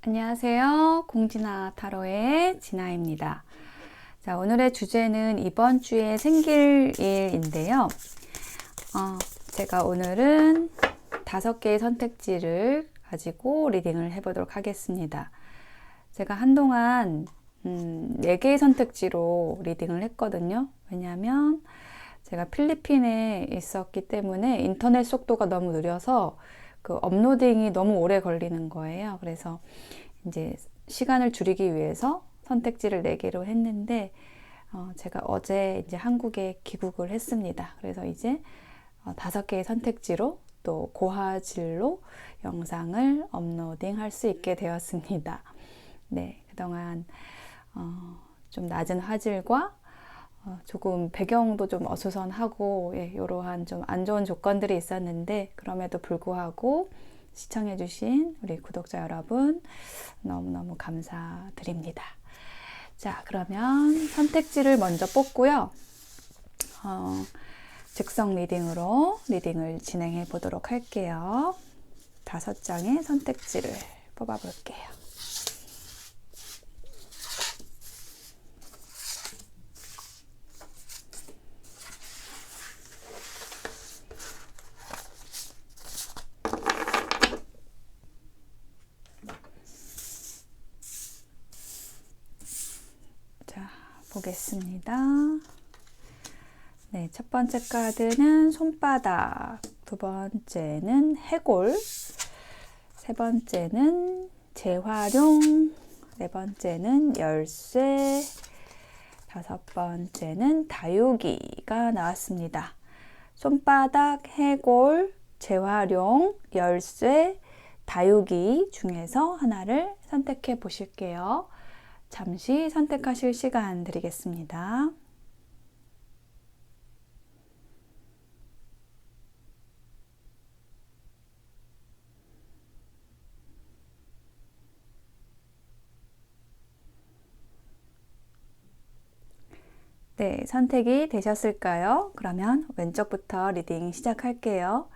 안녕하세요. 공진아 타로의 진아입니다. 자, 오늘의 주제는 이번 주에 생길 일인데요. 제가 오늘은 5개의 선택지를 가지고 리딩을 해보도록 하겠습니다. 제가 한동안 4개의 선택지로 리딩을 했거든요. 왜냐하면 제가 필리핀에 있었기 때문에 인터넷 속도가 너무 느려서 그 업로딩이 너무 오래 걸리는 거예요. 그래서 이제 시간을 줄이기 위해서 선택지를 4개로 했는데 제가 어제 이제 한국에 귀국을 했습니다. 그래서 이제 5개의 선택지로 또 고화질로 영상을 업로딩 할 수 있게 되었습니다. 네, 그동안 좀 낮은 화질과 조금 배경도 좀 어수선하고 이러한 좀 안 좋은 조건들이 있었는데 그럼에도 불구하고 시청해주신 우리 구독자 여러분 너무너무 감사드립니다. 자, 그러면 선택지를 먼저 뽑고요. 즉석 리딩으로 리딩을 진행해 보도록 할게요. 5장의 선택지를 뽑아 볼게요. 보겠습니다. 네, 첫 번째 카드는 손바닥, 두 번째는 해골, 세 번째는 재활용, 네 번째는 열쇠, 5번째는 다육이가 나왔습니다. 손바닥, 해골, 재활용, 열쇠, 다육이 중에서 하나를 선택해 보실게요. 잠시 선택하실 시간 드리겠습니다. 네, 선택이 되셨을까요? 그러면 왼쪽부터 리딩 시작할게요.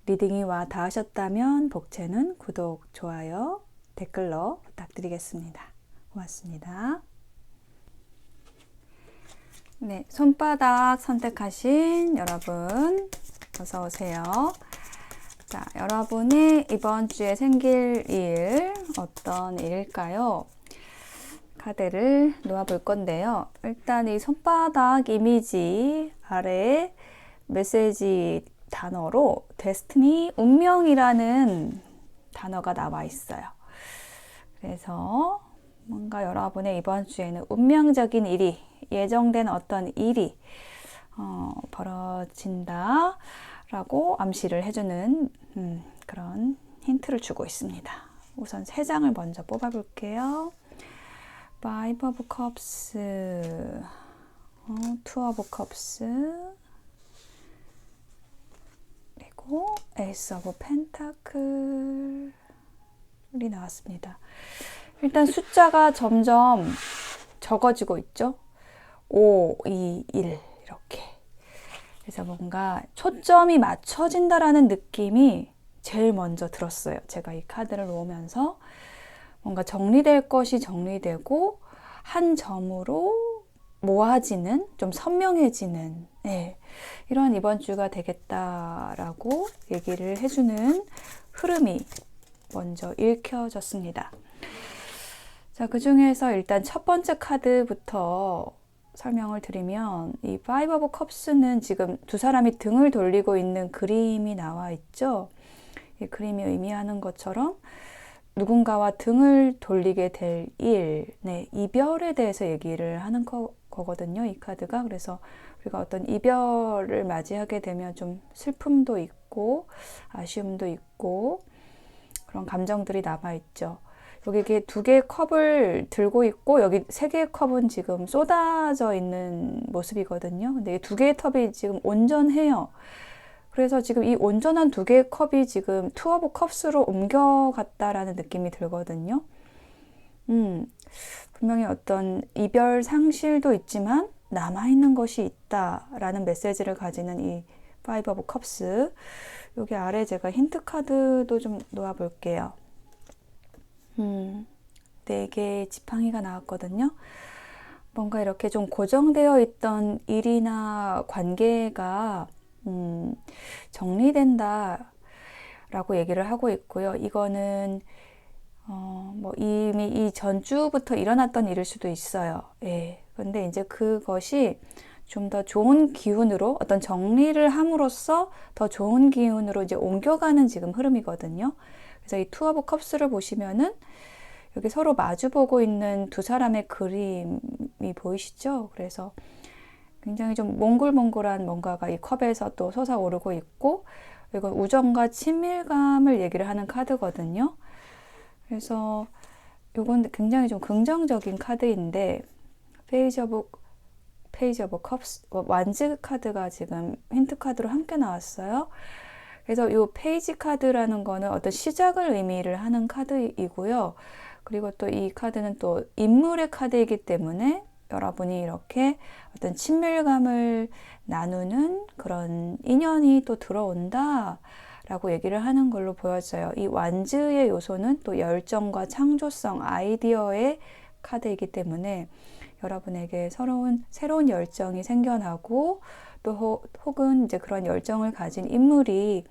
리딩이 와 닿으셨다면 복채는 구독, 좋아요, 댓글로 부탁드리겠습니다. 고맙습니다. 네, 손바닥 선택하신 여러분 어서 오세요. 자, 여러분이 이번 주에 생길 일 어떤 일일까요? 카드를 놓아 볼 건데요. 일단 이 손바닥 이미지 아래에 메시지 단어로 데스티니, 운명이라는 단어가 나와 있어요. 그래서 뭔가 여러분의 이번 주에는 운명적인 일이, 예정된 어떤 일이 벌어진다 라고 암시를 해주는 그런 힌트를 주고 있습니다. 우선 3장을 먼저 뽑아 볼게요. Five of Cups, Two of Cups, 그리고 Ace of Pentacle이 나왔습니다. 일단 숫자가 점점 적어지고 있죠. 5, 2, 1 이렇게. 그래서 뭔가 초점이 맞춰진다라는 느낌이 제일 먼저 들었어요. 제가 이 카드를 놓으면서 뭔가 정리될 것이 정리되고 한 점으로 모아지는, 좀 선명해지는 이런 이번 주가 되겠다라고 얘기를 해주는 흐름이 먼저 읽혀졌습니다. 자, 그 중에서 일단 첫 번째 카드부터 설명을 드리면 이 Five of Cups는 지금 두 사람이 등을 돌리고 있는 그림이 나와 있죠. 이 그림이 의미하는 것처럼 누군가와 등을 돌리게 될 일, 이별에 대해서 얘기를 하는 거거든요. 이 카드가. 그래서 우리가 어떤 이별을 맞이하게 되면 좀 슬픔도 있고 아쉬움도 있고 그런 감정들이 남아있죠. 여기 이렇게 2개의 컵을 들고 있고 여기 3개의 컵은 지금 쏟아져 있는 모습이거든요. 근데 이 2개의 컵이 지금 온전해요. 그래서 지금 이 온전한 2개의 컵이 지금 투 오브 컵스로 옮겨갔다라는 느낌이 들거든요. 분명히 어떤 이별 상실도 있지만 남아있는 것이 있다라는 메시지를 가지는 이 파이브 오브 컵스. 여기 아래 제가 힌트 카드도 좀 놓아 볼게요. 4개의 지팡이가 나왔거든요. 뭔가 이렇게 좀 고정되어 있던 일이나 관계가 정리된다 라고 얘기를 하고 있고요. 이거는 뭐 이미 이 전주부터 일어났던 일일 수도 있어요. 예. 근데 이제 그것이 좀 더 좋은 기운으로 어떤 정리를 함으로써 더 좋은 기운으로 이제 옮겨가는 지금 흐름이거든요. 그래서 이 투 오브 컵스를 보시면은 여기 서로 마주보고 있는 두 사람의 그림이 보이시죠? 그래서 굉장히 좀 몽글몽글한 뭔가가 이 컵에서 또 솟아오르고 있고, 이건 우정과 친밀감을 얘기를 하는 카드거든요. 그래서 이건 굉장히 좀 긍정적인 카드인데, 페이지 오브 컵스, 완즈 카드가 지금 힌트 카드로 함께 나왔어요. 그래서 이 페이지 카드라는 거는 어떤 시작을 의미를 하는 카드이고요. 그리고 또 이 카드는 또 인물의 카드이기 때문에 여러분이 이렇게 어떤 친밀감을 나누는 그런 인연이 또 들어온다 라고 얘기를 하는 걸로 보여져요. 이 완즈의 요소는 또 열정과 창조성, 아이디어의 카드이기 때문에 여러분에게 새로운 열정이 생겨나고 또 혹은 이제 그런 열정을 가진 인물이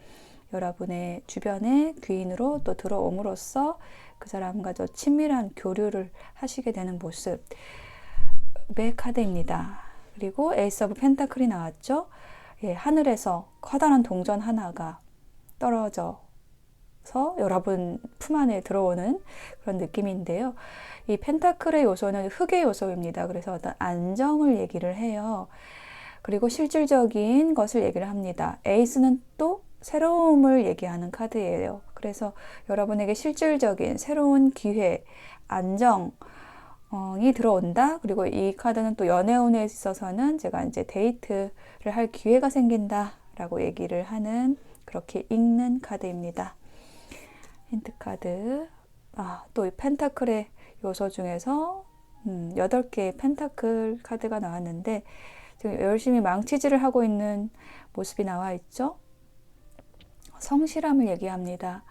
여러분의 주변에 귀인으로 또 들어옴으로써 그 사람과 더 친밀한 교류를 하시게 되는 모습의 카드입니다. 그리고 에이스 오브 펜타클이 나왔죠. 예, 하늘에서 커다란 동전 하나가 떨어져서 여러분 품 안에 들어오는 그런 느낌인데요. 이 펜타클의 요소는 흙의 요소입니다. 그래서 어떤 안정을 얘기를 해요. 그리고 실질적인 것을 얘기를 합니다. 에이스는 또 새로움을 얘기하는 카드예요. 그래서 여러분에게 실질적인 새로운 기회, 안정이 들어온다. 그리고 이 카드는 또 연애운에 있어서는 제가 이제 데이트를 할 기회가 생긴다 라고 얘기를 하는, 그렇게 읽는 카드입니다. 힌트 카드. 또 이 펜타클의 요소 중에서 8개의 펜타클 카드가 나왔는데 지금 열심히 망치질을 하고 있는 모습이 나와 있죠. 성실함을 얘기합니다.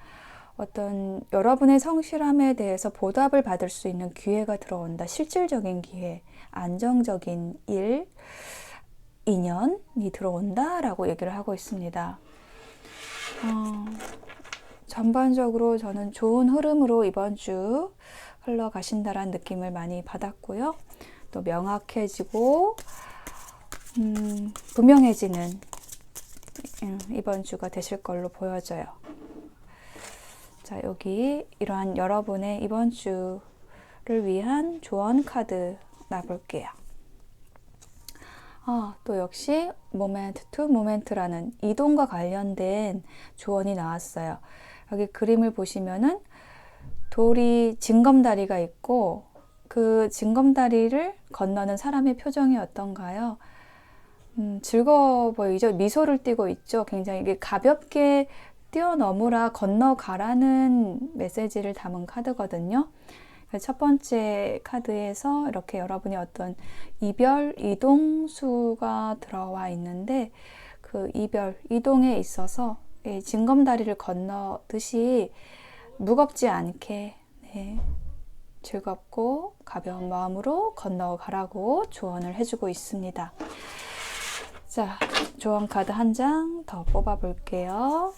어떤 여러분의 성실함에 대해서 보답을 받을 수 있는 기회가 들어온다. 실질적인 기회, 안정적인 일, 인연이 들어온다 라고 얘기를 하고 있습니다. 전반적으로 저는 좋은 흐름으로 이번 주 흘러가신다라는 느낌을 많이 받았고요. 또 명확해지고 분명해지는 이번 주가 되실 걸로 보여져요. 자, 여기 이러한 여러분의 이번 주를 위한 조언 카드 놔볼게요. 또 역시 모멘트 투 모멘트라는 이동과 관련된 조언이 나왔어요. 여기 그림을 보시면은 돌이 징검다리가 있고 그 징검다리를 건너는 사람의 표정이 어떤가요? 즐거워 보이죠? 미소를 띠고 있죠? 굉장히 이게 가볍게 뛰어넘으라, 건너가라는 메시지를 담은 카드거든요. 첫 번째 카드에서 이렇게 여러분이 어떤 이별, 이동수가 들어와 있는데 그 이별, 이동에 있어서 징검다리를 건너듯이 무겁지 않게 즐겁고 가벼운 마음으로 건너가라고 조언을 해주고 있습니다. 자, 조언 카드 한 장 더 뽑아볼게요.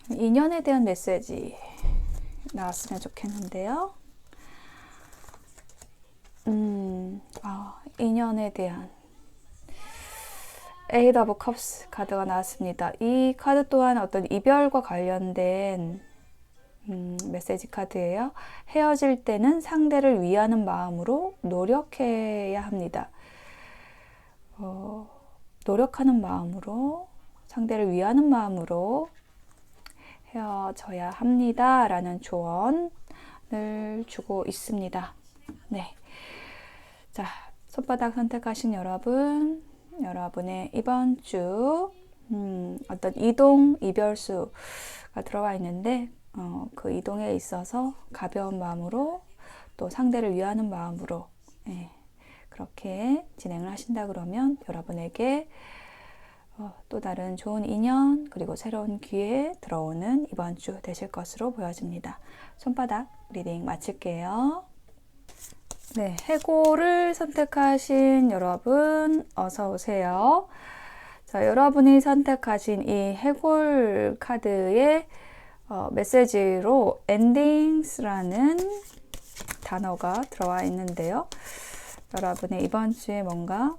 인연에 대한 메시지 나왔으면 좋겠는데요. 인연에 대한 에이드 오브 컵스 카드가 나왔습니다. 이 카드 또한 어떤 이별과 관련된 메시지 카드예요. 헤어질 때는 상대를 위하는 마음으로 노력해야 합니다. 노력하는 마음으로, 상대를 위하는 마음으로 헤어져야 합니다 라는 조언을 주고 있습니다. 네. 자, 손바닥 선택하신 여러분, 여러분의 이번 주 어떤 이동, 이별수가 들어와 있는데 그 이동에 있어서 가벼운 마음으로 또 상대를 위하는 마음으로 그렇게 진행을 하신다 그러면 여러분에게 또 다른 좋은 인연 그리고 새로운 기회 들어오는 이번 주 되실 것으로 보여집니다. 손바닥 리딩 마칠게요. 네, 해골을 선택하신 여러분 어서 오세요. 자, 여러분이 선택하신 이 해골 카드의 메시지로 엔딩스라는 단어가 들어와 있는데요. 여러분의 이번 주에 뭔가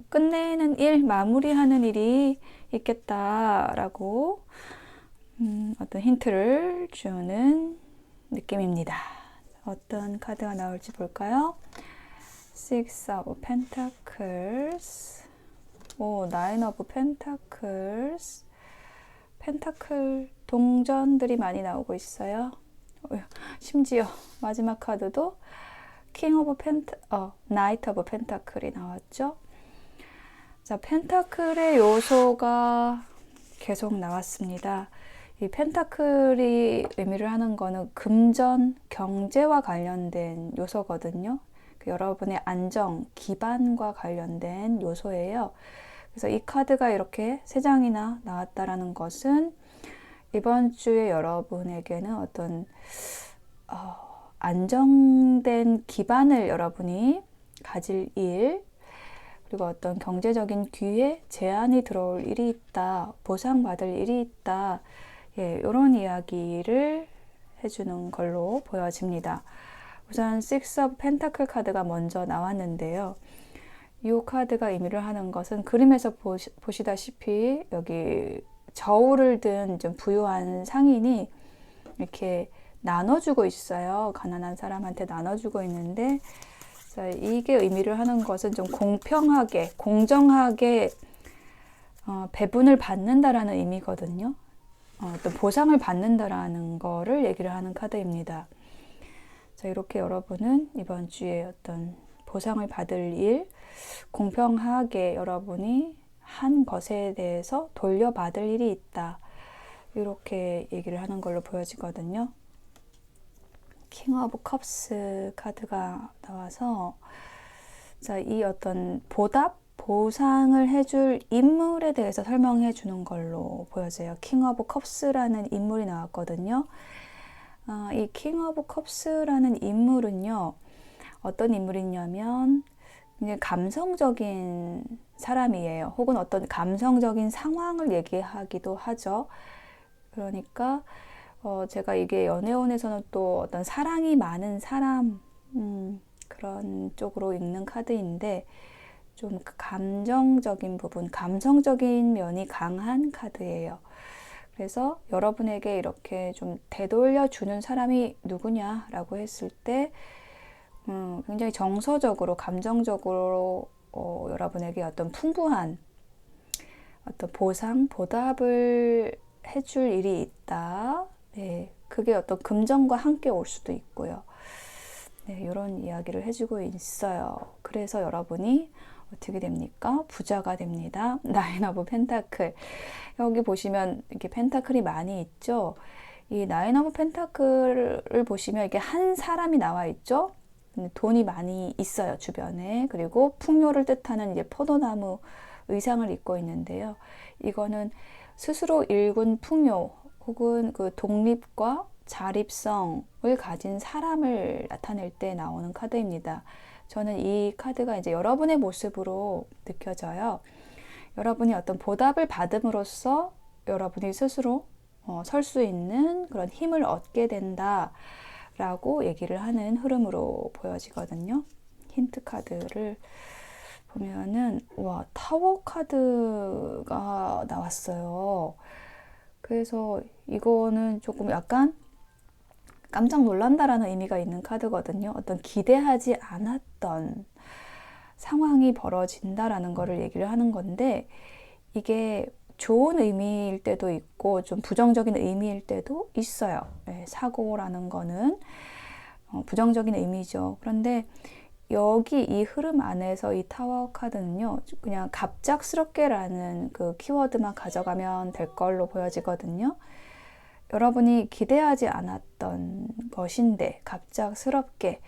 끝내는 일, 마무리하는 일이 있겠다라고 어떤 힌트를 주는 느낌입니다. 어떤 카드가 나올지 볼까요? Six of Pentacles, Nine of Pentacles, 펜타클 동전들이 많이 나오고 있어요. 심지어 마지막 카드도 King of Knight of Pentacle이 나왔죠. 자, 펜타클의 요소가 계속 나왔습니다. 이 펜타클이 의미를 하는 거는 금전, 경제와 관련된 요소거든요. 여러분의 안정, 기반과 관련된 요소예요. 그래서 이 카드가 이렇게 3장이나 나왔다라는 것은 이번 주에 여러분에게는 어떤 안정된 기반을 여러분이 가질 일, 그리고 어떤 경제적인 기회, 제안이 들어올 일이 있다, 보상받을 일이 있다, 이런 이야기를 해주는 걸로 보여집니다. 우선 Six of Pentacle 카드가 먼저 나왔는데요. 이 카드가 의미를 하는 것은 그림에서 보시다시피 여기 저울을 든 좀 부유한 상인이 이렇게 나눠주고 있어요. 가난한 사람한테 나눠주고 있는데, 자, 이게 의미를 하는 것은 좀 공평하게, 공정하게 배분을 받는다라는 의미거든요. 어떤 보상을 받는다라는 거를 얘기를 하는 카드입니다. 자, 이렇게 여러분은 이번 주에 어떤 보상을 받을 일, 공평하게 여러분이 한 것에 대해서 돌려받을 일이 있다. 이렇게 얘기를 하는 걸로 보여지거든요. 킹 오브 컵스 카드가 나와서, 자, 이 어떤 보답, 보상을 해줄 인물에 대해서 설명해 주는 걸로 보여져요. 킹 오브 컵스라는 인물이 나왔거든요. 이 킹 오브 컵스라는 인물은요, 어떤 인물이냐면 굉장히 감성적인 사람이에요. 혹은 어떤 감성적인 상황을 얘기하기도 하죠. 그러니까 제가 이게 연애운에서는 또 어떤 사랑이 많은 사람, 그런 쪽으로 읽는 카드인데, 좀 감정적인 부분, 감성적인 면이 강한 카드예요. 그래서 여러분에게 이렇게 좀 되돌려주는 사람이 누구냐라고 했을 때 굉장히 정서적으로, 감정적으로 여러분에게 어떤 풍부한 어떤 보상, 보답을 해줄 일이 있다. 네, 그게 어떤 금전과 함께 올 수도 있고요. 네, 이런 이야기를 해주고 있어요. 그래서 여러분이 어떻게 됩니까? 부자가 됩니다. 나인 오브 펜타클. 여기 보시면 이렇게 펜타클이 많이 있죠. 이 나인 오브 펜타클을 보시면 이게 한 사람이 나와 있죠. 돈이 많이 있어요, 주변에. 그리고 풍요를 뜻하는 이제 포도나무 의상을 입고 있는데요. 이거는 스스로 일군 풍요 혹은 그 독립과 자립성을 가진 사람을 나타낼 때 나오는 카드입니다. 저는 이 카드가 이제 여러분의 모습으로 느껴져요. 여러분이 어떤 보답을 받음으로써 여러분이 스스로 설 수 있는 그런 힘을 얻게 된다라고 얘기를 하는 흐름으로 보여지거든요. 힌트 카드를 보면은, 와, 타워 카드가 나왔어요. 그래서 이거는 조금 약간 깜짝 놀란다라는 의미가 있는 카드거든요. 어떤 기대하지 않았던 상황이 벌어진다라는 거를 얘기를 하는 건데, 이게 좋은 의미일 때도 있고 좀 부정적인 의미일 때도 있어요. 네, 사고라는 거는 부정적인 의미죠. 그런데 여기 이 흐름 안에서 이 타워 카드는요, 그냥 갑작스럽게라는 그 키워드만 가져가면 될 걸로 보여지거든요. 여러분이 기대하지 않았던 것인데 갑작스럽게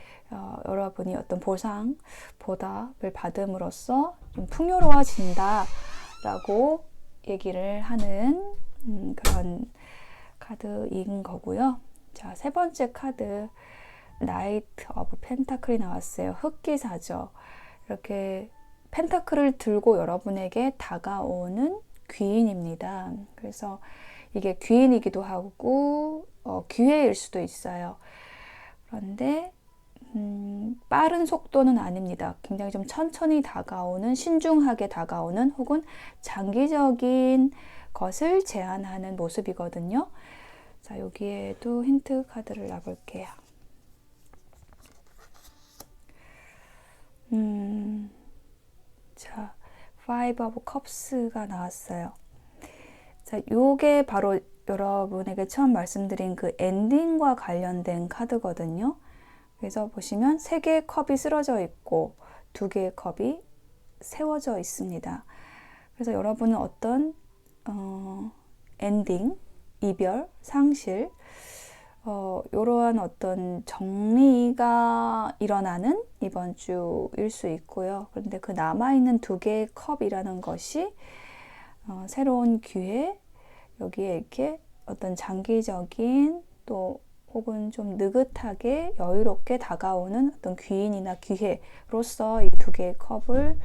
여러분이 어떤 보상, 보답을 받음으로써 좀 풍요로워진다 카드라고 얘기를 하는 그런 카드인 거고요. 자, 세 번째 카드 나이트 오브 펜타클이 나왔어요. 흑기사죠. 이렇게 펜타클을 들고 여러분에게 다가오는 귀인입니다. 그래서 이게 귀인이기도 하고 기회일 수도 있어요. 그런데 빠른 속도는 아닙니다. 굉장히 좀 천천히 다가오는, 신중하게 다가오는 혹은 장기적인 것을 제안하는 모습이거든요. 자, 여기에도 힌트 카드를 놔볼게요. 자, Five of Cups가 나왔어요. 자, 요게 바로 여러분에게 처음 말씀드린 그 엔딩과 관련된 카드거든요. 그래서 보시면 3개의 컵이 쓰러져 있고 2개의 컵이 세워져 있습니다. 그래서 여러분은 어떤 엔딩, 이별, 상실, 이러한 어떤 정리가 일어나는 이번 주일 수 있고요. 그런데 그 남아있는 2개의 컵이라는 것이 새로운 기회, 여기에 이렇게 어떤 장기적인 또 혹은 좀 느긋하게 여유롭게 다가오는 어떤 귀인이나 기회로서 이 2개의 컵을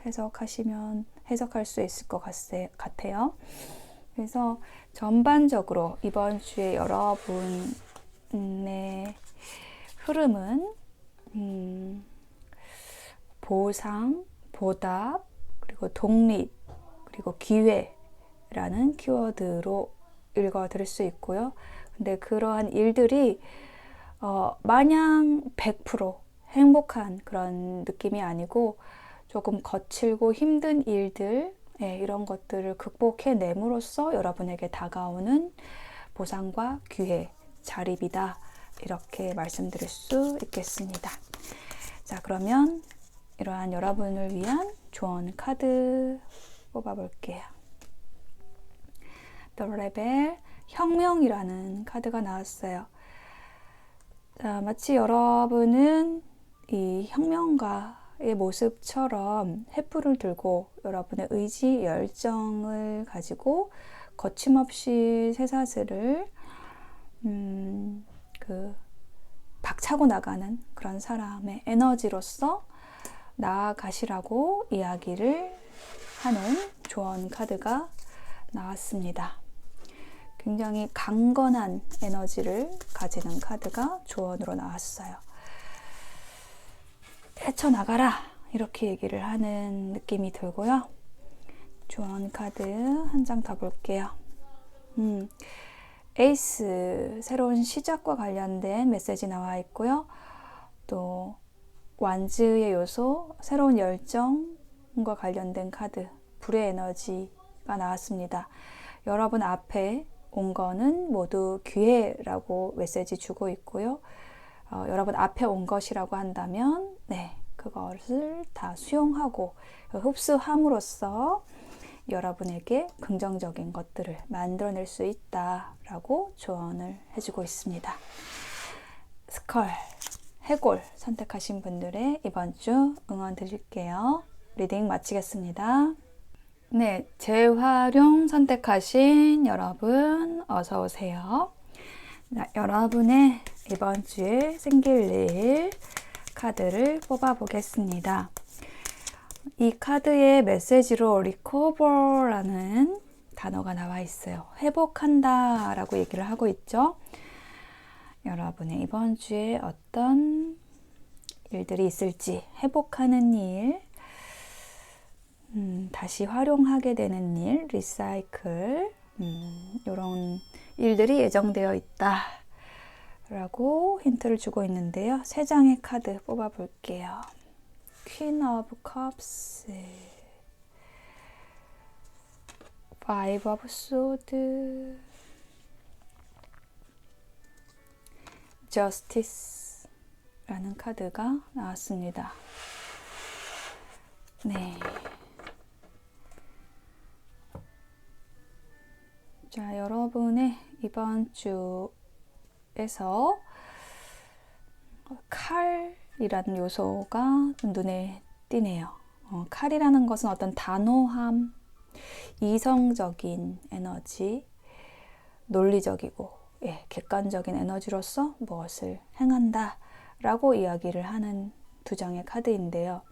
해석할 수 있을 것 같아요. 그래서 전반적으로 이번 주에 여러분의 흐름은 보상, 보답, 그리고 독립, 그리고 기회라는 키워드로 읽어드릴 수 있고요. 근데 그러한 일들이 마냥 100% 행복한 그런 느낌이 아니고 조금 거칠고 힘든 일들, 이런 것들을 극복해냄으로써 여러분에게 다가오는 보상과 기회, 자립이다. 이렇게 말씀드릴 수 있겠습니다. 자, 그러면 이러한 여러분을 위한 조언 카드 뽑아볼게요. The Rebel, 혁명이라는 카드가 나왔어요. 자, 마치 여러분은 이 혁명가의 모습처럼 횃불을 들고 여러분의 의지, 열정을 가지고 거침없이 쇠사슬을 박차고 나가는 그런 사람의 에너지로서 나아가시라고 이야기를 하는 조언 카드가 나왔습니다. 굉장히 강건한 에너지를 가지는 카드가 조언으로 나왔어요. 헤쳐나가라! 이렇게 얘기를 하는 느낌이 들고요. 조언 카드 한 장 더 볼게요. 에이스, 새로운 시작과 관련된 메시지 나와 있고요. 또 완즈의 요소, 새로운 열정과 관련된 카드, 불의 에너지가 나왔습니다. 여러분 앞에 온 거는 모두 기회라고 메시지 주고 있고요. 여러분 앞에 온 것이라고 한다면 그것을 다 수용하고 흡수함으로써 여러분에게 긍정적인 것들을 만들어낼 수 있다라고 조언을 해주고 있습니다. 스컬, 해골 선택하신 분들의 이번 주 응원 드릴게요. 리딩 마치겠습니다. 네, 재활용 선택하신 여러분 어서 오세요. 여러분의 이번 주에 생길 일 카드를 뽑아보겠습니다. 이 카드의 메시지로 recover라는 단어가 나와 있어요. 회복한다 라고 얘기를 하고 있죠. 여러분의 이번 주에 어떤 일들이 있을지, 회복하는 일, 다시 활용하게 되는 일, 리사이클, 이런 일들이 예정되어 있다 라고 힌트를 주고 있는데요. 3장의 카드 뽑아 볼게요. Queen of Cups, Five of Swords, Justice라는 카드가 나왔습니다. 네. 자, 여러분의 이번 주에서 칼이라는 요소가 눈에 띄네요. 칼이라는 것은 어떤 단호함, 이성적인 에너지, 논리적이고 객관적인 에너지로서 무엇을 행한다 라고 이야기를 하는 두 장의 카드인데요.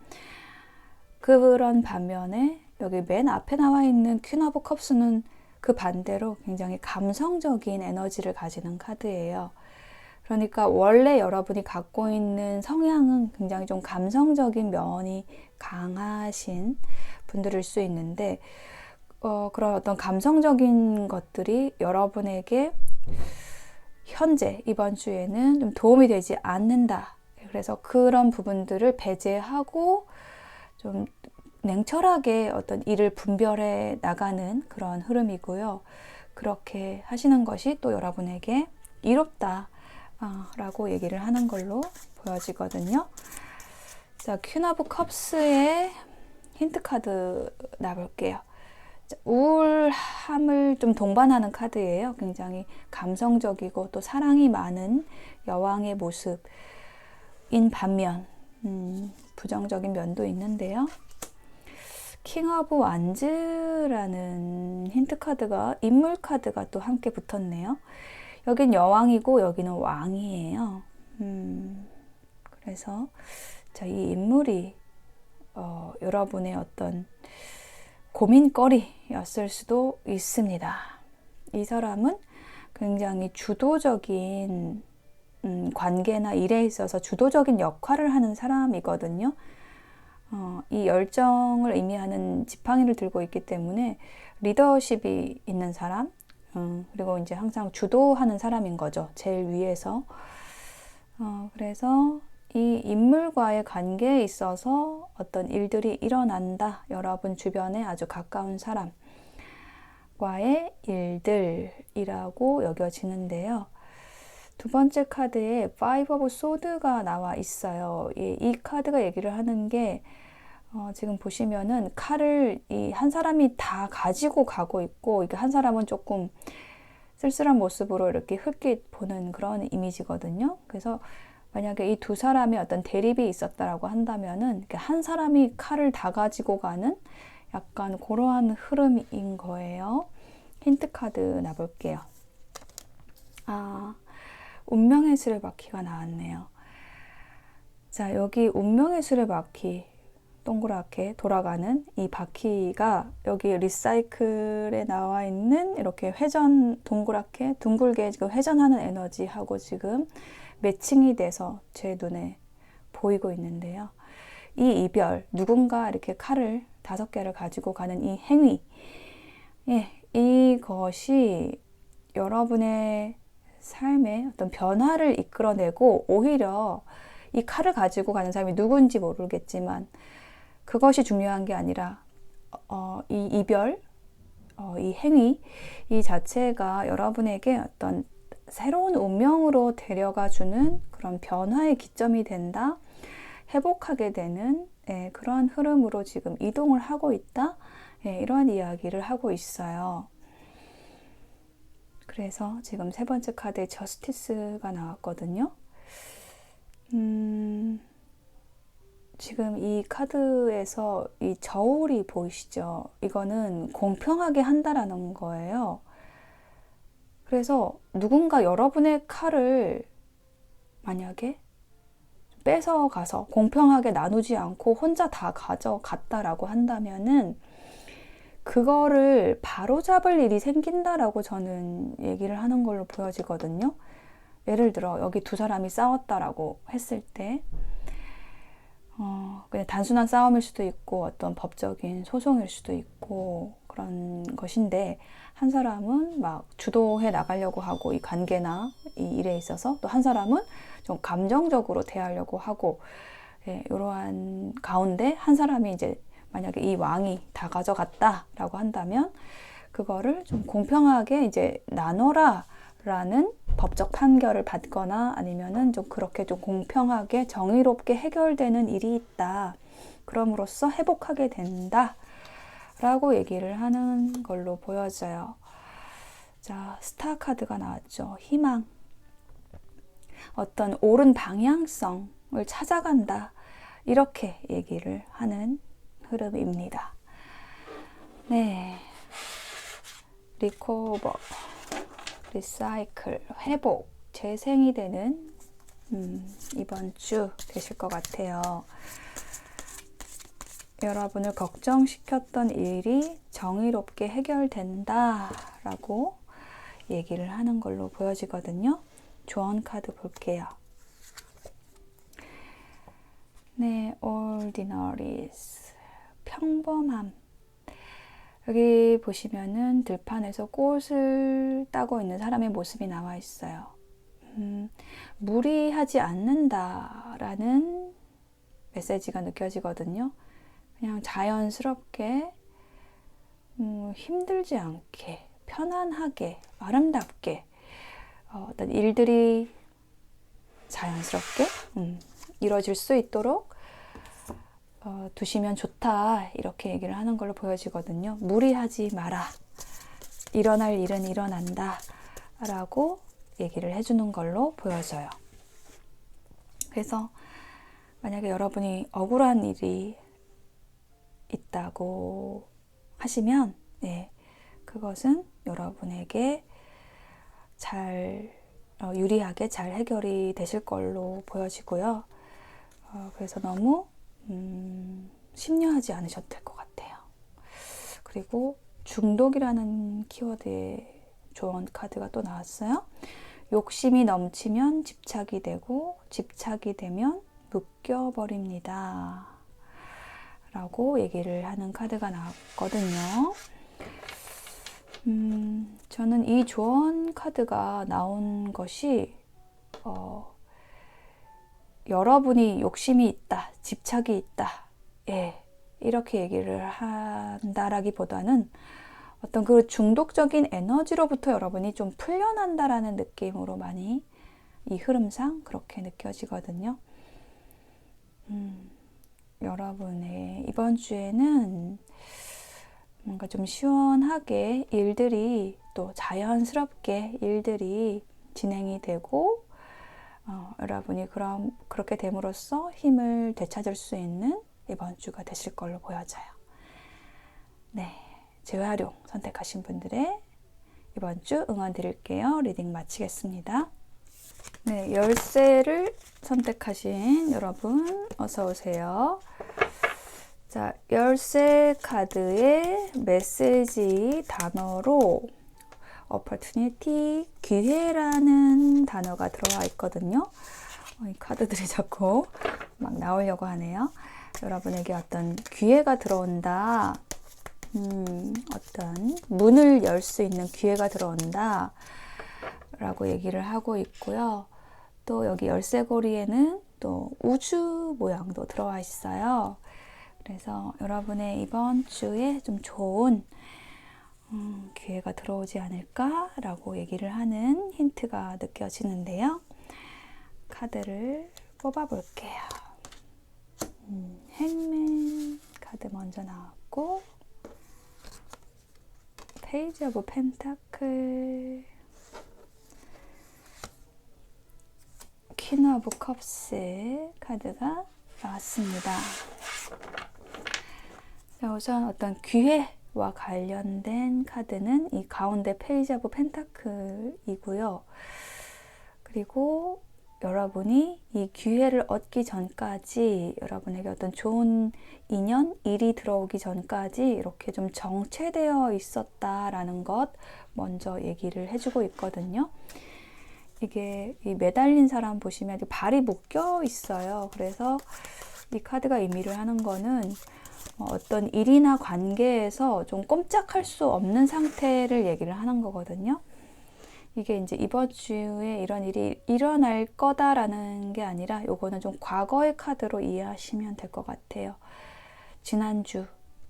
그런 반면에 여기 맨 앞에 나와 있는 퀸 오브 컵스는 그 반대로 굉장히 감성적인 에너지를 가지는 카드예요. 그러니까 원래 여러분이 갖고 있는 성향은 굉장히 좀 감성적인 면이 강하신 분들일 수 있는데 그런 어떤 감성적인 것들이 여러분에게 현재 이번 주에는 좀 도움이 되지 않는다. 그래서 그런 부분들을 배제하고 좀 냉철하게 어떤 일을 분별해 나가는 그런 흐름이고요. 그렇게 하시는 것이 또 여러분에게 이롭다 라고 얘기를 하는 걸로 보여지거든요. 자, 퀸 오브 컵스의 힌트 카드 나볼게요. 우울함을 좀 동반하는 카드예요. 굉장히 감성적이고 또 사랑이 많은 여왕의 모습인 반면 부정적인 면도 있는데요. 킹 오브 완즈라는 힌트 카드가 인물 카드가 또 함께 붙었네요. 여긴 여왕이고 여기는 왕이에요. 그래서 자, 이 인물이 여러분의 어떤 고민거리였을 수도 있습니다. 이 사람은 굉장히 주도적인 관계나 일에 있어서 주도적인 역할을 하는 사람이거든요. 이 열정을 의미하는 지팡이를 들고 있기 때문에 리더십이 있는 사람, 그리고 이제 항상 주도하는 사람인 거죠. 제일 위에서. 그래서 이 인물과의 관계에 있어서 어떤 일들이 일어난다. 여러분 주변에 아주 가까운 사람과의 일들이라고 여겨지는데요. 두 번째 카드에 Five of Swords가 나와 있어요. 이 카드가 얘기를 하는 게 지금 보시면은 칼을 이 한 사람이 다 가지고 가고 있고 이게 한 사람은 조금 쓸쓸한 모습으로 이렇게 흙깃 보는 그런 이미지거든요. 그래서 만약에 이 두 사람의 어떤 대립이 있었다라고 한다면은 한 사람이 칼을 다 가지고 가는 약간 그러한 흐름인 거예요. 힌트 카드 놔볼게요. 운명의 수레바퀴가 나왔네요. 자, 여기 운명의 수레바퀴 동그랗게 돌아가는 이 바퀴가 여기 리사이클에 나와 있는 이렇게 회전 동그랗게 둥글게 지금 회전하는 에너지하고 지금 매칭이 돼서 제 눈에 보이고 있는데요. 이 이별, 누군가 이렇게 칼을 5개를 가지고 가는 이 행위, 이것이 여러분의 삶에 어떤 변화를 이끌어내고 오히려 이 칼을 가지고 가는 사람이 누군지 모르겠지만 그것이 중요한 게 아니라 이 이별, 이 행위 이 자체가 여러분에게 어떤 새로운 운명으로 데려가 주는 그런 변화의 기점이 된다, 회복하게 되는 그러한 흐름으로 지금 이동을 하고 있다, 이러한 이야기를 하고 있어요. 그래서 지금 세 번째 카드에 저스티스가 나왔거든요. 지금 이 카드에서 이 저울이 보이시죠? 이거는 공평하게 한다라는 거예요. 그래서 누군가 여러분의 칼을 만약에 뺏어가서 공평하게 나누지 않고 혼자 다 가져갔다라고 한다면은 그거를 바로잡을 일이 생긴다라고 저는 얘기를 하는 걸로 보여지거든요. 예를 들어 여기 두 사람이 싸웠다라고 했을 때 그냥 단순한 싸움일 수도 있고 어떤 법적인 소송일 수도 있고 그런 것인데 한 사람은 막 주도해 나가려고 하고 이 관계나 이 일에 있어서 또 한 사람은 좀 감정적으로 대하려고 하고 이러한 가운데 한 사람이 이제 만약에 이 왕이 다 가져갔다라고 한다면 그거를 좀 공평하게 이제 나눠라 라는 법적 판결을 받거나 아니면은 좀 그렇게 좀 공평하게 정의롭게 해결되는 일이 있다. 그럼으로써 회복하게 된다. 라고 얘기를 하는 걸로 보여져요. 자, 스타 카드가 나왔죠. 희망. 어떤 옳은 방향성을 찾아간다. 이렇게 얘기를 하는 흐름입니다. 네. 리코버, 리사이클, 회복, 재생이 되는 이번 주 되실 것 같아요. 여러분을 걱정시켰던 일이 정의롭게 해결된다 라고 얘기를 하는 걸로 보여지거든요. 조언 카드 볼게요. 네, ordinaries, 평범함. 여기 보시면은 들판에서 꽃을 따고 있는 사람의 모습이 나와 있어요. 무리하지 않는다라는 메시지가 느껴지거든요. 그냥 자연스럽게 힘들지 않게 편안하게 아름답게 어떤 일들이 자연스럽게 이루어질 수 있도록 두시면 좋다 이렇게 얘기를 하는 걸로 보여지거든요. 무리하지 마라. 일어날 일은 일어난다 라고 얘기를 해주는 걸로 보여져요. 그래서 만약에 여러분이 억울한 일이 있다고 하시면 그것은 여러분에게 유리하게 잘 해결이 되실 걸로 보여지고요. 그래서 너무 심려하지 않으셔도 될 것 같아요. 그리고 중독이라는 키워드의 조언 카드가 또 나왔어요. 욕심이 넘치면 집착이 되고 집착이 되면 묶여버립니다 라고 얘기를 하는 카드가 나왔거든요. 저는 이 조언 카드가 나온 것이 여러분이 욕심이 있다, 집착이 있다, 이렇게 얘기를 한다라기보다는 어떤 그 중독적인 에너지로부터 여러분이 좀 풀려난다라는 느낌으로 많이 이 흐름상 그렇게 느껴지거든요. 여러분의 이번 주에는 뭔가 좀 시원하게 일들이 또 자연스럽게 일들이 진행이 되고 여러분이 그렇게 됨으로써 힘을 되찾을 수 있는 이번 주가 되실 걸로 보여져요. 네, 재활용 선택하신 분들의 이번 주 응원 드릴게요. 리딩 마치겠습니다. 네, 열쇠를 선택하신 여러분 어서 오세요. 자, 열쇠 카드의 메시지 단어로 opportunity, 기회라는 단어가 들어와 있거든요. 이 카드들이 자꾸 막 나오려고 하네요. 여러분에게 어떤 기회가 들어온다. 어떤 문을 열 수 있는 기회가 들어온다. 라고 얘기를 하고 있고요. 또 여기 열쇠고리에는 또 우주 모양도 들어와 있어요. 그래서 여러분의 이번 주에 좀 좋은 기회가 들어오지 않을까라고 얘기를 하는 힌트가 느껴지는데요. 카드를 뽑아볼게요. 행맨 카드 먼저 나왔고 페이지 오브 펜타클, 퀸 오브 컵스 카드가 나왔습니다. 자, 우선 어떤 기회와 관련된 카드는 이 가운데 페이지 오브 펜타클이고요. 그리고 여러분이 이 기회를 얻기 전까지 여러분에게 어떤 좋은 인연, 일이 들어오기 전까지 이렇게 좀 정체되어 있었다라는 것 먼저 얘기를 해주고 있거든요. 이게 이 매달린 사람 보시면 발이 묶여 있어요. 그래서 이 카드가 의미를 하는 거는 어떤 일이나 관계에서 좀 꼼짝할 수 없는 상태를 얘기를 하는 거거든요. 이게 이제 이번 주에 이런 일이 일어날 거다라는 게 아니라 요거는 좀 과거의 카드로 이해하시면 될 것 같아요. 지난주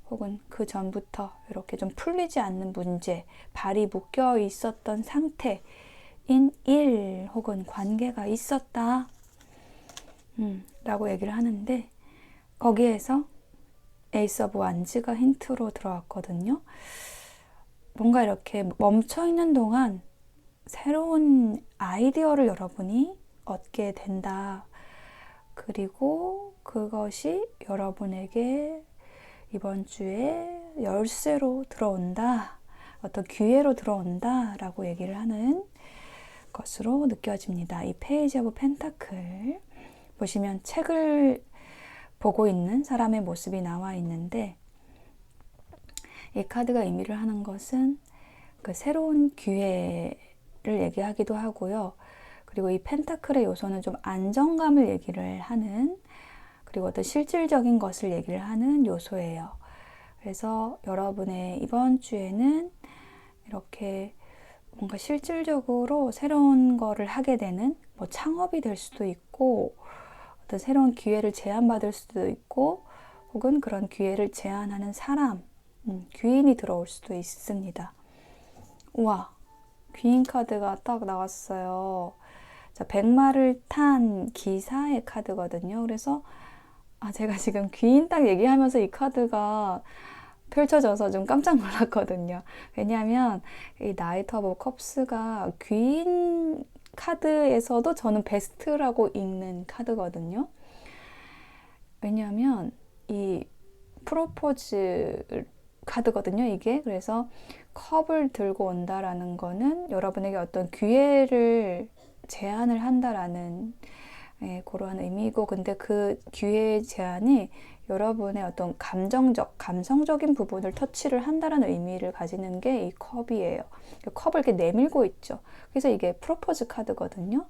혹은 그 전부터 이렇게 좀 풀리지 않는 문제, 발이 묶여 있었던 상태인 일 혹은 관계가 있었다 라고 얘기를 하는데 거기에서 에이스 오브 완즈가 힌트로 들어왔거든요. 뭔가 이렇게 멈춰있는 동안 새로운 아이디어를 여러분이 얻게 된다. 그리고 그것이 여러분에게 이번 주에 열쇠로 들어온다 어떤 기회로 들어온다 라고 얘기를 하는 것으로 느껴집니다. 이 페이지 오브 펜타클 보시면 책을 보고 있는 사람의 모습이 나와 있는데, 이 카드가 의미를 하는 것은 그 새로운 기회를 얘기하기도 하고요. 그리고 이 펜타클의 요소는 좀 안정감을 얘기를 하는, 그리고 어떤 실질적인 것을 얘기를 하는 요소예요. 그래서 여러분의 이번 주에는 이렇게 뭔가 실질적으로 새로운 거를 하게 되는, 뭐 창업이 될 수도 있고, 어떤 새로운 기회를 제안받을 수도 있고, 혹은 그런 기회를 제안하는 사람, 귀인이 들어올 수도 있습니다. 우와, 귀인 카드가 딱 나왔어요. 자, 백마를 탄 기사의 카드거든요. 그래서 제가 지금 귀인 딱 얘기하면서 이 카드가 펼쳐져서 좀 깜짝 놀랐거든요. 왜냐하면 이 나이트 오브 컵스가 귀인 카드에서도 저는 베스트라고 읽는 카드거든요. 왜냐하면 이 프로포즈 카드거든요, 이게. 그래서 컵을 들고 온다라는 거는 여러분에게 어떤 기회를 제안을 한다라는 그러한 의미고, 근데 그 기회의 제안이 여러분의 어떤 감성적인 부분을 터치를 한다는 의미를 가지는 게 이 컵이에요. 컵을 이렇게 내밀고 있죠. 그래서 이게 프로포즈 카드거든요.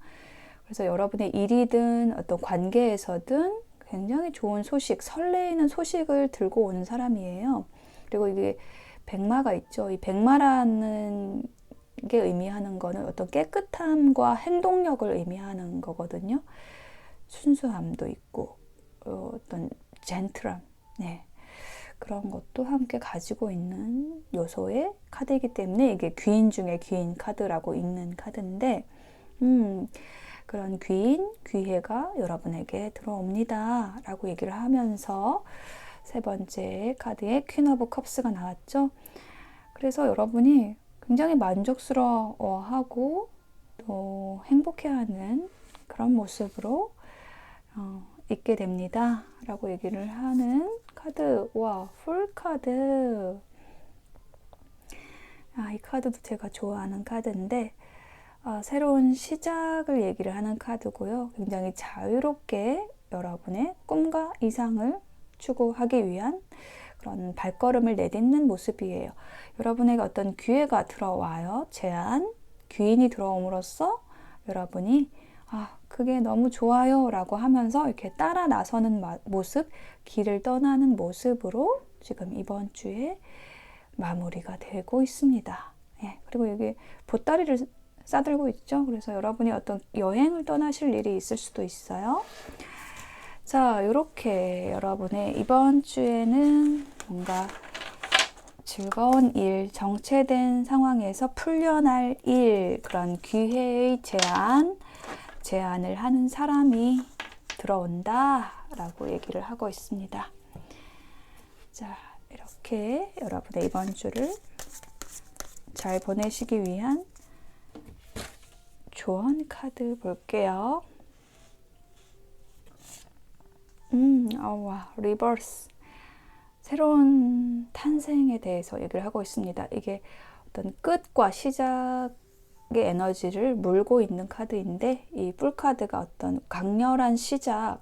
그래서 여러분의 일이든 어떤 관계에서든 굉장히 좋은 소식, 설레이는 소식을 들고 오는 사람이에요. 그리고 이게 백마가 있죠. 이 백마라는 게 의미하는 거는 어떤 깨끗함과 행동력을 의미하는 거거든요. 순수함도 있고 어떤 젠틀함, 그런 것도 함께 가지고 있는 요소의 카드이기 때문에 이게 귀인 중에 귀인 카드라고 읽는 카드인데, 그런 기회가 여러분에게 들어옵니다 라고 얘기를 하면서 세 번째 카드에 퀸 오브 컵스가 나왔죠. 그래서 여러분이 굉장히 만족스러워하고 또 행복해하는 그런 모습으로 있게 됩니다 라고 얘기를 하는 카드. 와, 풀 카드. 이 카드도 제가 좋아하는 카드인데, 새로운 시작을 얘기를 하는 카드고요. 굉장히 자유롭게 여러분의 꿈과 이상을 추구하기 위한 그런 발걸음을 내딛는 모습이에요. 여러분에게 어떤 기회가 들어와요. 귀인이 들어옴으로써 여러분이 그게 너무 좋아요 라고 하면서 이렇게 따라 나서는 모습, 길을 떠나는 모습으로 지금 이번 주에 마무리가 되고 있습니다. 그리고 여기 보따리를 싸들고 있죠. 그래서 여러분이 어떤 여행을 떠나실 일이 있을 수도 있어요. 자, 이렇게 여러분의 이번 주에는 뭔가 즐거운 일, 정체된 상황에서 풀려날 일, 그런 기회의 제안을 하는 사람이 들어온다 라고 얘기를 하고 있습니다. 자, 이렇게 여러분의 이번 주를 잘 보내시기 위한 조언 카드 볼게요. 리버스. 새로운 탄생에 대해서 얘기를 하고 있습니다. 이게 어떤 끝과 시작의 에너지를 물고 있는 카드인데, 이 뿔 카드가 어떤 강렬한 시작,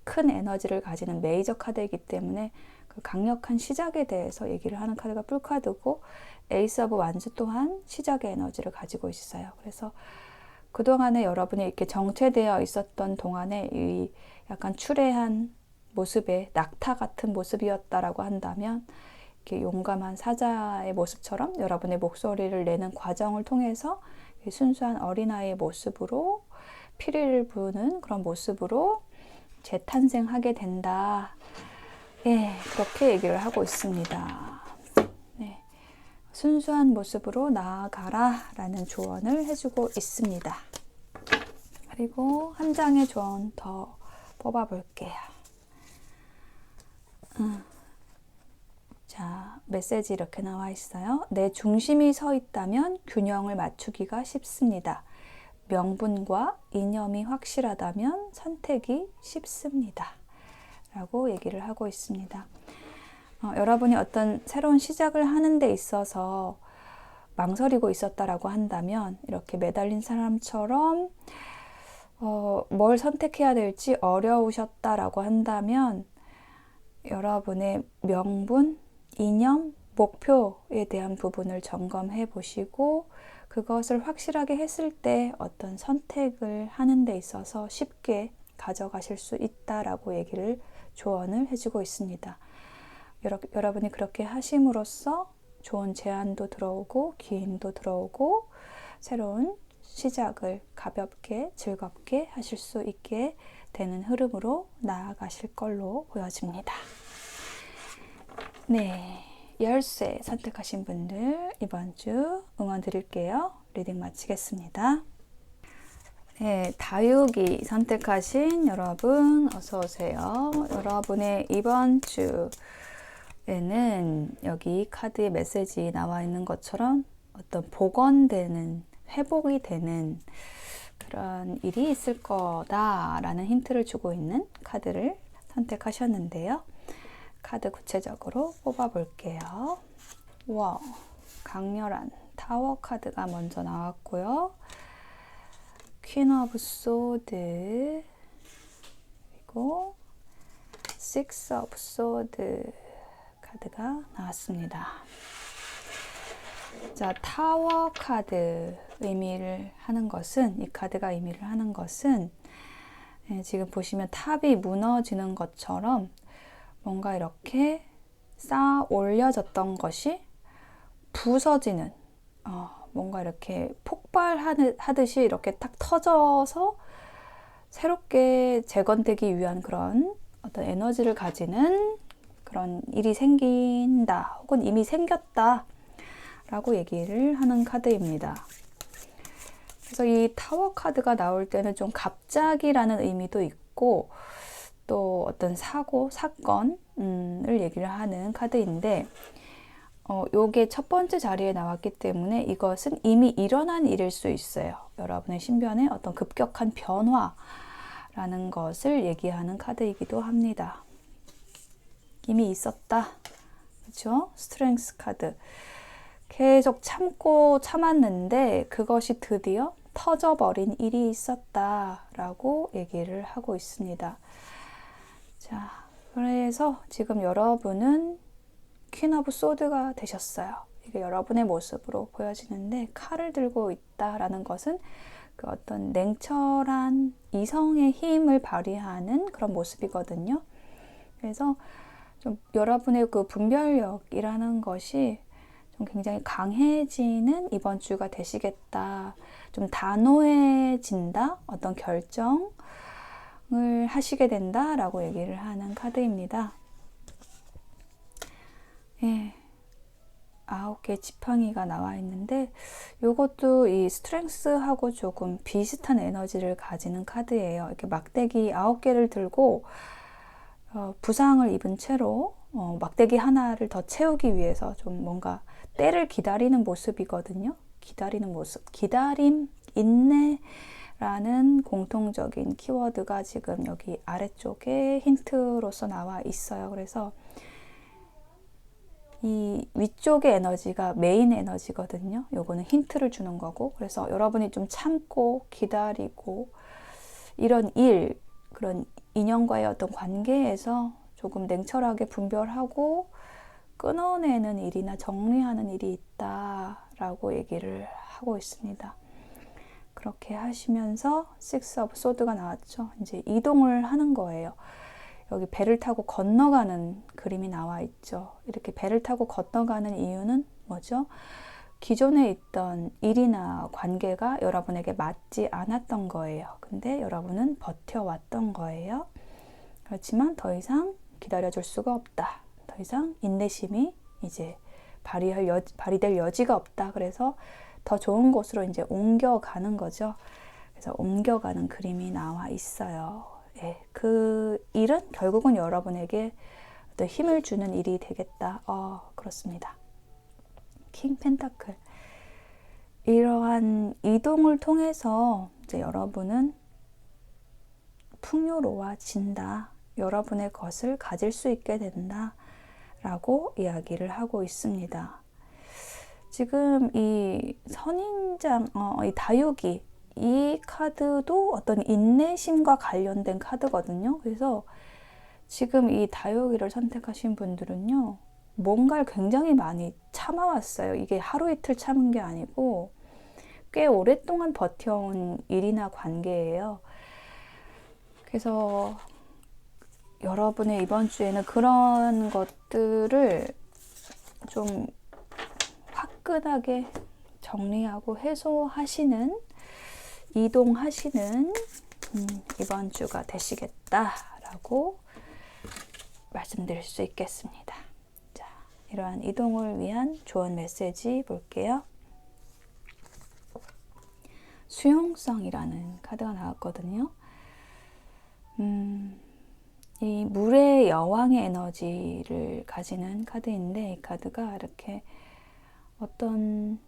큰 에너지를 가지는 메이저 카드이기 때문에 그 강력한 시작에 대해서 얘기를 하는 카드가 뿔 카드고, 에이스 오브 완즈 또한 시작의 에너지를 가지고 있어요. 그래서 그동안에 여러분이 이렇게 정체되어 있었던 동안에 이 약간 추레한 모습의 낙타 같은 모습이었다라고 한다면, 이렇게 용감한 사자의 모습처럼 여러분의 목소리를 내는 과정을 통해서 순수한 어린아이의 모습으로, 피리를 부는 그런 모습으로 재탄생하게 된다. 그렇게 얘기를 하고 있습니다. 순수한 모습으로 나아가라 라는 조언을 해주고 있습니다. 그리고 한 장의 조언 더 뽑아볼게요. 자, 메시지 이렇게 나와 있어요. 내 중심이 서 있다면 균형을 맞추기가 쉽습니다. 명분과 이념이 확실하다면 선택이 쉽습니다. 라고 얘기를 하고 있습니다. 여러분이 어떤 새로운 시작을 하는 데 있어서 망설이고 있었다라고 한다면, 이렇게 매달린 사람처럼 뭘 선택해야 될지 어려우셨다라고 한다면 여러분의 명분, 이념, 목표에 대한 부분을 점검해 보시고 그것을 확실하게 했을 때 어떤 선택을 하는 데 있어서 쉽게 가져가실 수 있다라고 조언을 해주고 있습니다. 여러분이 그렇게 하심으로써 좋은 제안도 들어오고 기회도 들어오고 새로운 시작을 가볍게 즐겁게 하실 수 있게 되는 흐름으로 나아가실 걸로 보여집니다. 네, 열쇠 선택하신 분들 이번 주 응원 드릴게요. 리딩 마치겠습니다. 네, 다육이 선택하신 여러분 어서 오세요. 여러분의 이번 주에는 여기 카드의 메시지 나와 있는 것처럼 어떤 복원되는, 회복이 되는 그런 일이 있을 거다라는 힌트를 주고 있는 카드를 선택하셨는데요. 카드 구체적으로 뽑아볼게요. 와, 강렬한 타워 카드가 먼저 나왔고요. 퀸 오브 소드, 그리고 식스 오브 소드 카드가 나왔습니다. 자, 타워 카드 의미를 하는 것은, 이 카드가 의미를 하는 것은 지금 보시면 탑이 무너지는 것처럼 뭔가 이렇게 쌓아 올려졌던 것이 부서지는, 뭔가 이렇게 폭발하듯이 이렇게 탁 터져서 새롭게 재건되기 위한 그런 어떤 에너지를 가지는 그런 일이 생긴다, 혹은 이미 생겼다 라고 얘기를 하는 카드입니다. 그래서 이 타워 카드가 나올 때는 좀 갑자기라는 의미도 있고 또 어떤 사고, 사건을 얘기를 하는 카드인데 요게 첫 번째 자리에 나왔기 때문에 이것은 이미 일어난 일일 수 있어요. 여러분의 신변에 어떤 급격한 변화라는 것을 얘기하는 카드이기도 합니다. 이미 있었다. 그렇죠? 스트렝스 카드. 계속 참고 참았는데 그것이 드디어 터져버린 일이 있었다라고 얘기를 하고 있습니다. 자, 그래서 지금 여러분은 퀸 오브 소드가 되셨어요. 이게 여러분의 모습으로 보여지는데, 칼을 들고 있다라는 것은 그 어떤 냉철한 이성의 힘을 발휘하는 그런 모습이거든요. 그래서 좀 여러분의 그 분별력이라는 것이 좀 굉장히 강해지는 이번 주가 되시겠다. 좀 단호해진다. 어떤 결정을 하시게 된다라고 얘기를 하는 카드입니다. 예, 9개 지팡이가 나와 있는데 이것도 이 스트렝스하고 조금 비슷한 에너지를 가지는 카드예요. 이렇게 막대기 9개를 들고 부상을 입은 채로 막대기 하나를 더 채우기 위해서 좀 뭔가 때를 기다리는 모습이거든요. 기다리는 모습, 기다림, 인내라는 공통적인 키워드가 지금 여기 아래쪽에 힌트로서 나와 있어요. 그래서 이 위쪽의 에너지가 메인 에너지거든요. 요거는 힌트를 주는 거고, 그래서 여러분이 좀 참고 기다리고 이런 일, 그런 인연과의 어떤 관계에서 조금 냉철하게 분별하고 끊어내는 일이나 정리하는 일이 있다라고 얘기를 하고 있습니다. 그렇게 하시면서 식스 오브 소드가 나왔죠. 이제 이동을 하는 거예요. 여기 배를 타고 건너가는 그림이 나와 있죠. 이렇게 배를 타고 건너가는 이유는 뭐죠? 기존에 있던 일이나 관계가 여러분에게 맞지 않았던 거예요. 근데 여러분은 버텨왔던 거예요. 그렇지만 더 이상 기다려줄 수가 없다. 더 이상 인내심이 이제 발휘될 여지가 없다. 그래서 더 좋은 곳으로 이제 옮겨가는 거죠. 그래서 옮겨가는 그림이 나와 있어요. 예, 그 일은 결국은 여러분에게 어떤 힘을 주는 일이 되겠다. 그렇습니다. 킹 펜타클. 이러한 이동을 통해서 이제 여러분은 풍요로워진다. 여러분의 것을 가질 수 있게 된다. 라고 이야기를 하고 있습니다. 지금 이 선인장, 이 다육이, 이 카드도 어떤 인내심과 관련된 카드거든요. 그래서 지금 이 다육이를 선택하신 분들은요, 뭔가를 굉장히 많이 참아왔어요. 이게 하루 이틀 참은 게 아니고 꽤 오랫동안 버텨온 일이나 관계예요. 그래서 여러분의 이번 주에는 그런 것들을 좀 화끈하게 정리하고 해소하시는, 이동하시는 이번 주가 되시겠다라고 말씀드릴 수 있겠습니다. 자, 이러한 이동을 위한 조언 메시지 볼게요. 수용성이라는 카드가 나왔거든요. 이 물의 여왕의 에너지를 가지는 카드인데, 이 카드가 이렇게 어떤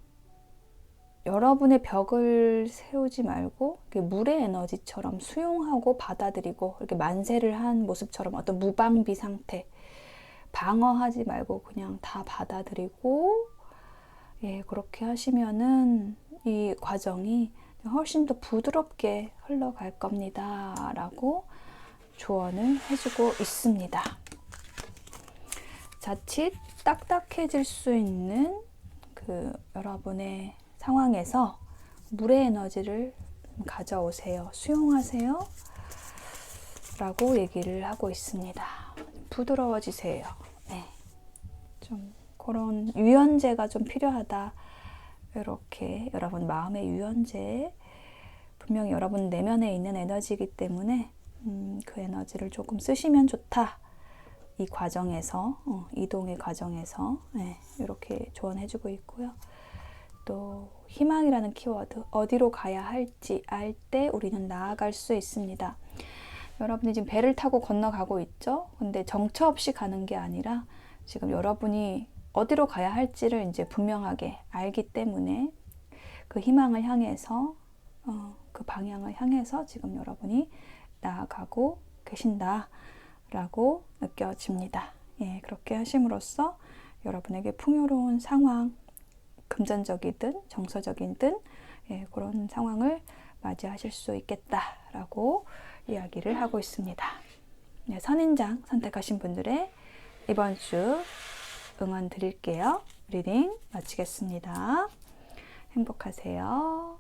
여러분의 벽을 세우지 말고 물의 에너지처럼 수용하고 받아들이고, 이렇게 만세를 한 모습처럼 어떤 무방비 상태, 방어하지 말고 그냥 다 받아들이고, 예, 그렇게 하시면은 이 과정이 훨씬 더 부드럽게 흘러갈 겁니다 라고 조언을 해주고 있습니다. 자칫 딱딱해질 수 있는 그 여러분의 상황에서 물의 에너지를 가져오세요. 수용하세요. 라고 얘기를 하고 있습니다. 부드러워지세요. 네. 좀 그런 유연제가 좀 필요하다. 이렇게 여러분 마음의 유연제, 분명히 여러분 내면에 있는 에너지이기 때문에 그 에너지를 조금 쓰시면 좋다. 이 과정에서, 이동의 과정에서, 네, 이렇게 조언해주고 있고요. 또 희망이라는 키워드, 어디로 가야 할지 알 때 우리는 나아갈 수 있습니다. 여러분이 지금 배를 타고 건너가고 있죠? 근데 정처 없이 가는 게 아니라 지금 여러분이 어디로 가야 할지를 이제 분명하게 알기 때문에 그 희망을 향해서, 그 방향을 향해서 지금 여러분이 나아가고 계신다라고 느껴집니다. 예, 그렇게 하심으로써 여러분에게 풍요로운 상황, 금전적이든 정서적이든, 예, 그런 상황을 맞이하실 수 있겠다라고 이야기를 하고 있습니다. 네, 선인장 선택하신 분들의 이번 주 응원 드릴게요. 리딩 마치겠습니다. 행복하세요.